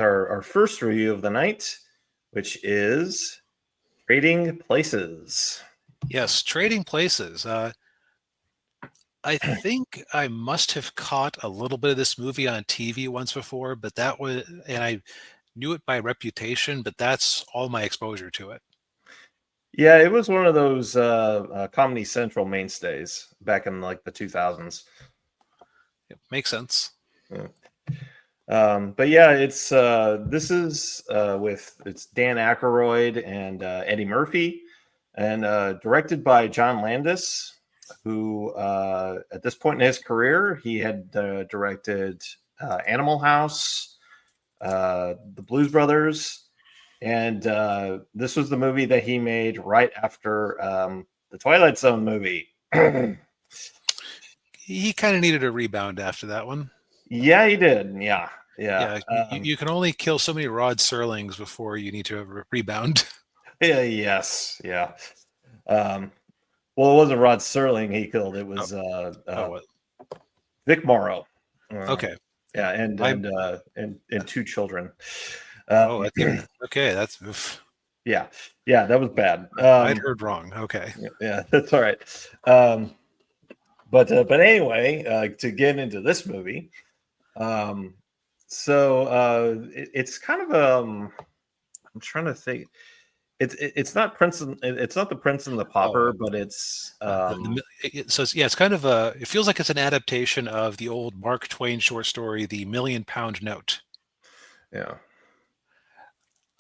our first review of the night, which is Trading Places. Yes, Trading Places. I think I must have caught a little bit of this movie on TV once before, but and I knew it by reputation, but that's all my exposure to it. Yeah, it was one of those Comedy Central mainstays back in like the 2000s. It makes sense. Yeah. But yeah, it's this is it's Dan Aykroyd and Eddie Murphy, and directed by John Landis, who at this point in his career he had directed Animal House, The Blues Brothers, and this was the movie that he made right after the Twilight Zone movie. He kind of needed a rebound after that one. Yeah, he did. Yeah. You can only kill so many Rod Serlings before you need to rebound. Yeah. Yes. Yeah. Well, it wasn't Rod Serling he killed. It was Vic Morrow. Okay. Yeah, and two children. Okay, that's oof. Yeah, that was bad. I'd heard wrong. Okay. Yeah, that's all right. But anyway, to get into this movie, it's kind of I'm trying to think. It's not Prince. It's not the Prince and the Pauper, but it's it's kind of it feels like it's an adaptation of the old Mark Twain short story, The £1,000,000 Note. Yeah.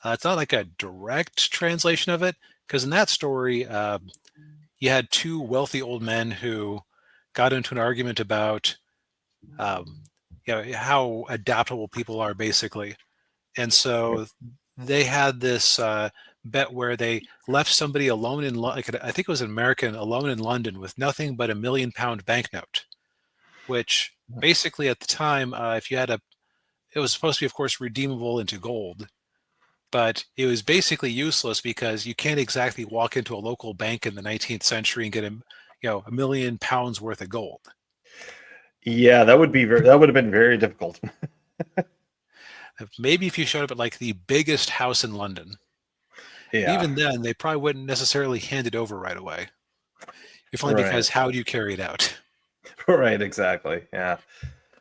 It's not like a direct translation of it, because in that story, you had two wealthy old men who got into an argument about how adaptable people are, basically. And so they had this bet where they left somebody alone in, I think it was an American, alone in London with nothing but £1,000,000 banknote, which basically at the time, if you had it was supposed to be, of course, redeemable into gold, but it was basically useless because you can't exactly walk into a local bank in the 19th century and get £1,000,000 worth of gold. Yeah, that would have been very difficult. Maybe if you showed up at like the biggest house in London. Yeah. Even then, they probably wouldn't necessarily hand it over right away. If only because how do you carry it out? Right, exactly. Yeah.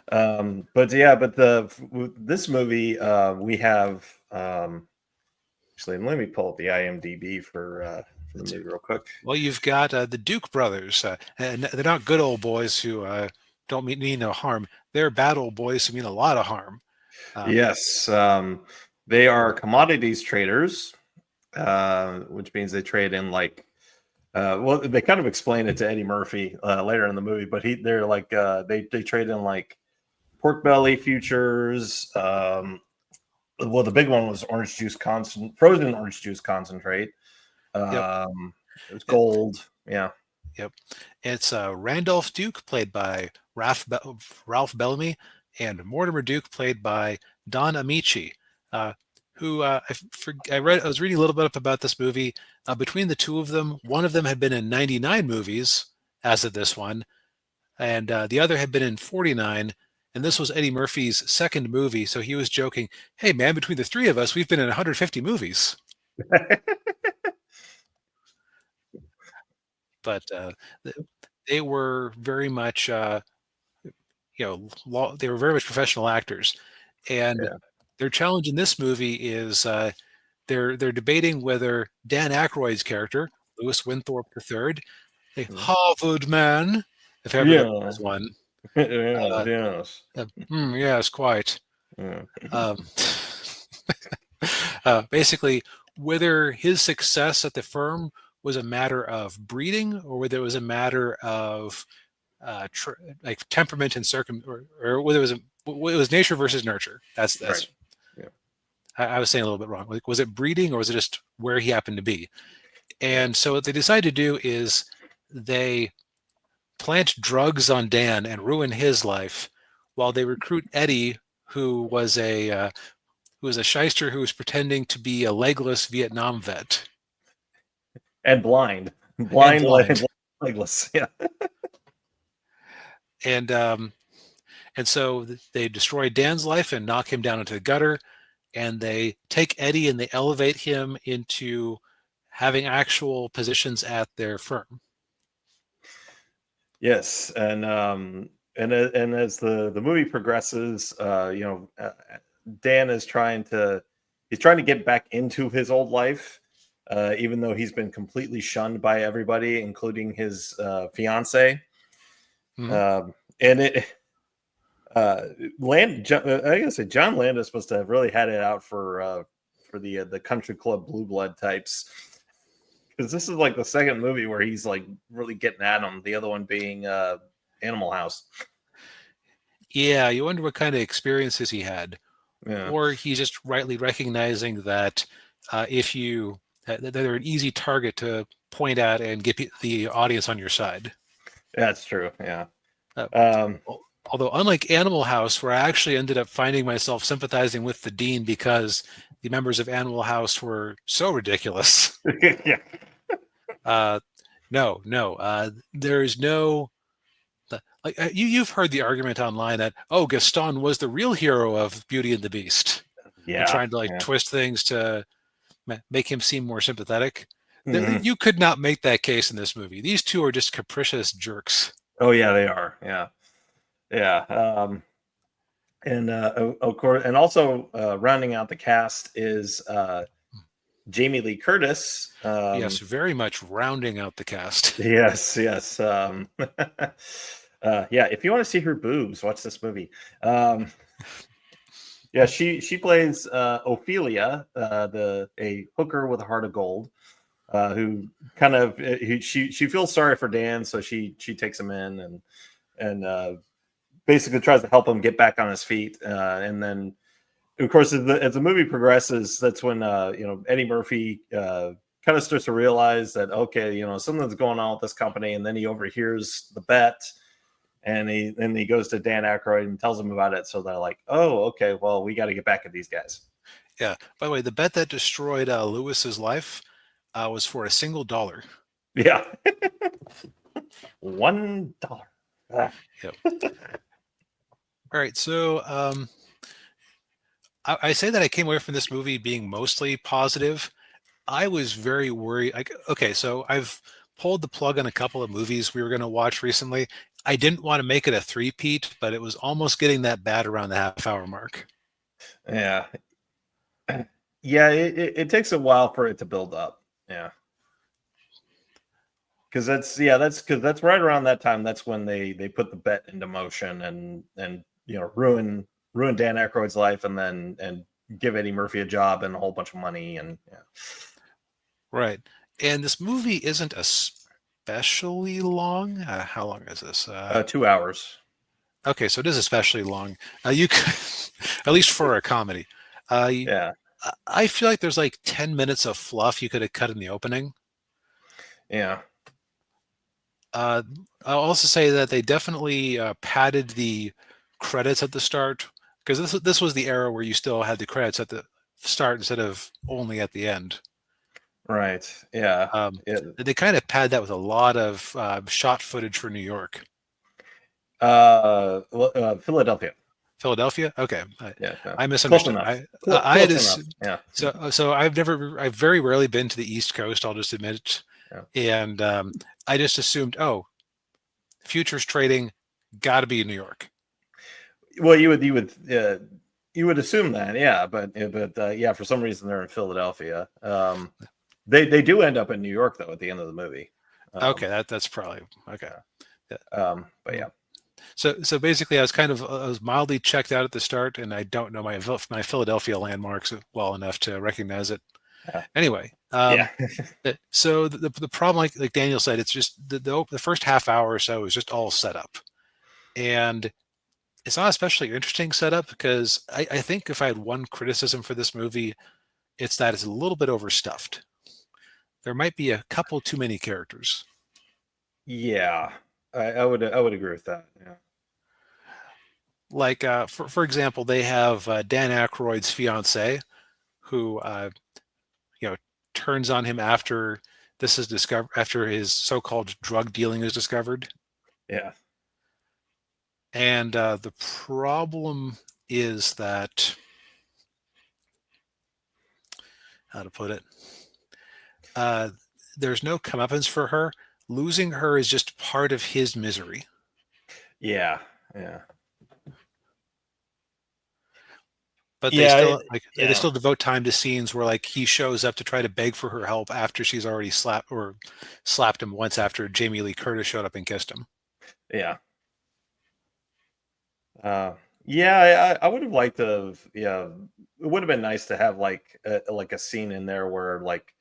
But this movie we have actually, let me pull up the IMDb for the movie real quick. Well, you've got the Duke brothers, and they're not good old boys who don't mean no harm. They're bad old boys who mean a lot of harm. Yes, they are commodities traders, which means they trade in like. Well, they kind of explain it to Eddie Murphy later in the movie, but they're like they trade in like pork belly futures. Well, the big one was frozen orange juice concentrate. It was gold. Yeah. Yep. It's Randolph Duke, played by Ralph Bellamy, and Mortimer Duke, played by Don Amici, who I was reading a little bit about this movie. Between the two of them, one of them had been in 99 movies as of this one, and the other had been in 49. And this was Eddie Murphy's second movie, so he was joking, "Hey, man, between the three of us, we've been in 150 movies." But they were very much, they were very much professional actors, and their challenge in this movie is they're debating whether Dan Aykroyd's character, Louis Winthorpe III, a Harvard man, if ever there was one. Yes. Yes, quite. Basically, whether his success at the firm was a matter of breeding or whether it was a matter of like temperament and or whether it was nature versus nurture. That's right. Yeah. I was saying a little bit wrong. Like, was it breeding or was it just where he happened to be? And so what they decide to do is they plant drugs on Dan and ruin his life while they recruit Eddie, who was a shyster who was pretending to be a legless Vietnam vet. And blind. Legless. Yeah. And so they destroy Dan's life and knock him down into the gutter. and they take Eddie and they elevate him into having actual positions at their firm. Yes, and as the movie progresses, Dan is trying to get back into his old life, even though he's been completely shunned by everybody, including his fiance. Mhm. And it I gotta say, John Landis must have really had it out for the country club blue blood types, because this is like the second movie where he's like really getting at them. The other one being Animal House. Yeah, you wonder what kind of experiences he had, Yeah, or he's just rightly recognizing that if you that they're an easy target to point at and get the audience on your side. that's true. Yeah. Uh, Um, Although, unlike Animal House, where I actually ended up finding myself sympathizing with the dean because the members of Animal House were so ridiculous. yeah. Uh, no, there is no. Like you've heard the argument online that Gaston was the real hero of Beauty and the Beast, and Yeah. trying to like Yeah. twist things to make him seem more sympathetic. Mhm. You could not make that case in this movie. These two are just capricious jerks. Oh yeah, they are. Yeah. Yeah. And of course, and also rounding out the cast is Jamie Lee Curtis. Yes, very much rounding out the cast. Yes, yes. Yeah, if you want to see her boobs, watch this movie. Yeah, she plays Ophelia, the a hooker with a heart of gold, who kind of she feels sorry for Dan, so she takes him in and basically tries to help him get back on his feet, and then of course as the movie progresses, that's when Eddie Murphy kind of starts to realize that, okay, something's going on with this company, and then he overhears the bet, and he goes to Dan Aykroyd and tells him about it. So they're like, oh, okay, well, we got to get back at these guys. Yeah. By the way, the bet that destroyed Lewis's life was for a single dollar. Yeah. $1. Ah. Yep. All right. So I say that I came away from this movie being mostly positive. I was very worried. Like, okay, so I've pulled the plug on a couple of movies we were going to watch recently. I didn't want to make it a three-peat, but it was almost getting that bad around the half-hour mark. Yeah. Yeah, it takes a while for it to build up. Yeah. Because that's right around that time. That's when they put the bet into motion and ruin Dan Aykroyd's life, and give Eddie Murphy a job and a whole bunch of money, and yeah. Right. And this movie isn't especially long. How long is this? 2 hours. Okay, so it is especially long. You could, at least for a comedy. Yeah. I feel like there's like 10 minutes of fluff you could have cut in the opening. Yeah. I'll also say that they definitely padded the credits at the start, because this was the era where you still had the credits at the start instead of only at the end. Right. Yeah. Um, Yeah. they kind of pad that with a lot of shot footage for New York. Philadelphia. Philadelphia? Okay, Yeah. Yeah. I Close misunderstood. enough. I had Close enough. assumed, Yeah. so I've very rarely been to the East Coast. I'll just admit it, Yeah. and I just assumed, futures trading, got to be in New York. Well, you would assume that, yeah, but yeah, for some reason they're in Philadelphia. They do end up in New York though at the end of the movie. Okay, that's probably okay. Yeah. But yeah. So basically, I was mildly checked out at the start, and I don't know my Philadelphia landmarks well enough to recognize it. Yeah. Anyway, Yeah. so the problem, like Daniel said, it's just the first half hour or so is just all set up, and it's not especially interesting setup, because I think if I had one criticism for this movie, it's that it's a little bit overstuffed. There might be a couple too many characters. Yeah. I would agree with that. Yeah. Like for example, they have Dan Aykroyd's fiance, who turns on him after this is discovered, after his so-called drug dealing is discovered. Yeah. And the problem is that how to put it. There's no comeuppance for her. Losing her is just part of his misery. Yeah, yeah. But they Yeah, still they yeah, still devote time to scenes where like he shows up to try to beg for her help after she's already slapped him once after Jamie Lee Curtis showed up and kissed him. yeah. Uh, yeah, I would have liked to. Yeah, it would have been nice to have like a scene in there where like,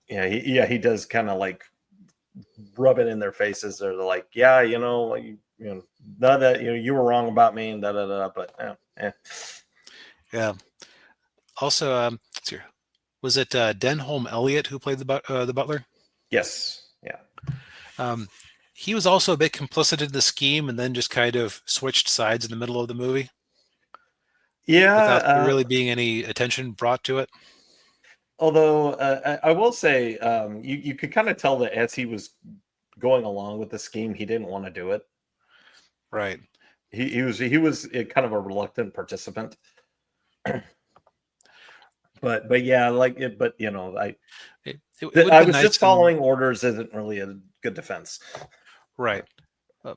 he does kind of like rub it in their faces. They're like, yeah, like, none of that, you were wrong about me and da da da. But Yeah. Also, let's see here. Was it Denholm Elliott who played the butler? yes, yeah, Um, he was also a bit complicit in the scheme, and then just kind of switched sides in the middle of the movie without there yeah. really being any attention brought to it. Although I will say, you could kind of tell that as he was going along with the scheme, he didn't want to do it. Right. He was kind of a reluctant participant. But yeah, like it. But It would have I been was nice. just following orders isn't really a good defense. Right. Um,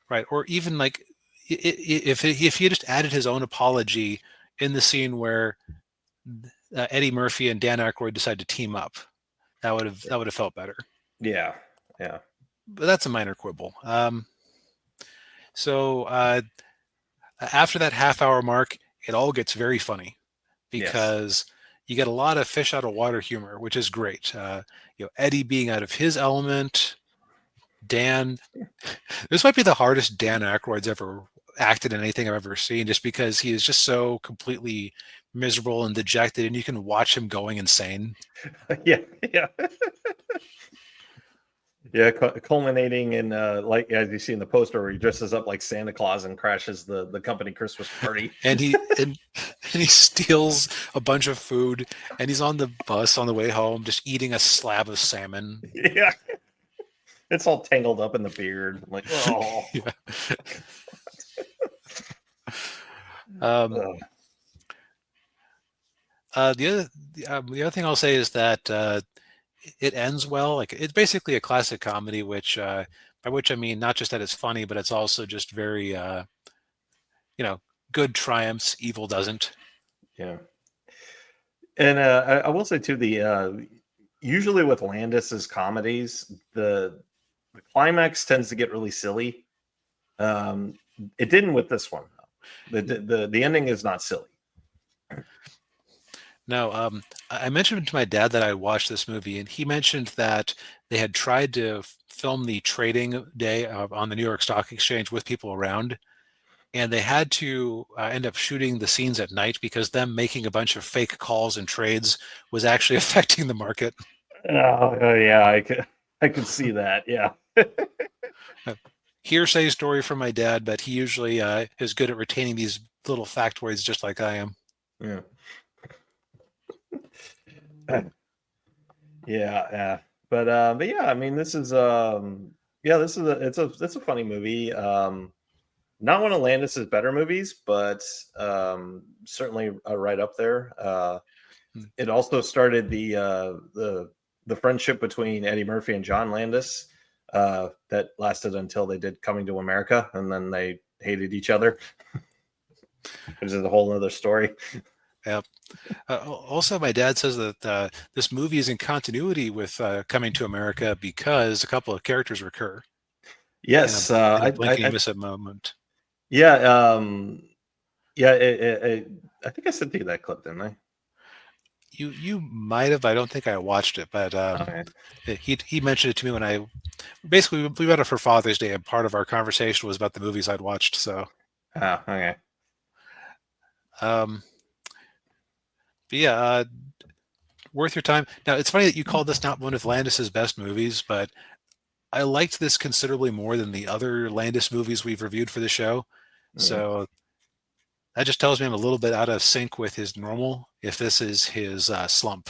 right. Or even like if he just added his own apology in the scene where Eddie Murphy and Dan Aykroyd decide to team up, that would have felt better. Yeah, yeah, But that's a minor quibble. So after that half-hour mark, it all gets very funny yes, because you get a lot of fish out of water humor, which is great. Eddie being out of his element, Dan. This might be the hardest Dan Aykroyd's ever acted in anything I've ever seen, just because he is just so completely miserable and dejected, and you can watch him going insane. yeah, yeah. Yeah, culminating in like as you see in the poster where he dresses up like Santa Claus and crashes the company Christmas party. And he steals a bunch of food, and he's on the bus on the way home just eating a slab of salmon. Yeah, it's all tangled up in the beard. I'm like, oh. Yeah. Um, the other thing I'll say is that it ends well. Like it's basically a classic comedy, which by which I mean not just that it's funny, but it's also just very good triumphs, evil doesn't. Yeah. And I will say too, the usually with Landis's comedies, the climax tends to get really silly. It didn't with this one. The ending is not silly. No, I mentioned to my dad that I watched this movie, and he mentioned that they had tried to film the trading day on the New York Stock Exchange with people around, and they had to end up shooting the scenes at night because them making a bunch of fake calls and trades was actually affecting the market. Oh yeah, I could see that. Yeah. Hearsay story from my dad, but he usually is good at retaining these little factoids just like I am. Yeah. Yeah. But yeah, I mean, this is this is it's a funny movie. Not one of Landis's better movies, but certainly right up there. It also started the friendship between Eddie Murphy and John Landis that lasted until they did Coming to America, and then they hated each other, which is a whole other story. Yep. Also, my dad says that this movie is in continuity with Coming to America because a couple of characters recur Yes, in a blink and you miss it moment. yeah, yeah. I think I sent you that clip, didn't I? You might have. I don't think I watched it, but Okay. he mentioned it to me when I basically we met up for Father's Day, and part of our conversation was about the movies I'd watched. So, Okay. but yeah, worth your time. Now, it's funny that you called this not one of Landis's best movies, but I liked this considerably more than the other Landis movies we've reviewed for the show. So that just tells me I'm a little bit out of sync with his normal, if this is his slump.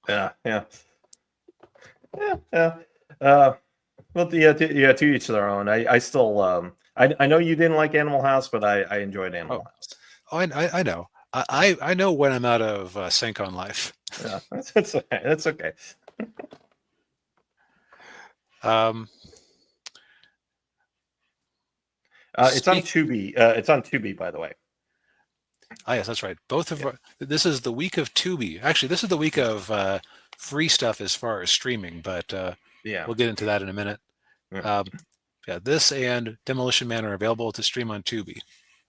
Yeah. Well, yeah, to each their own. I still, I know you didn't like Animal House, but I enjoyed Animal House. Oh, I know. I know when I'm out of sync on life. Yeah, that's okay. That's okay. Um, It's on speak. Tubi. It's on Tubi, by the way. Ah, yes, that's right. Both of Yeah. this is the week of Tubi. Actually, this is the week Yeah. of free stuff as far as streaming, but Yeah. we'll get into that in a minute. Yeah. Um, yeah, this and Demolition Man are available to stream on Tubi.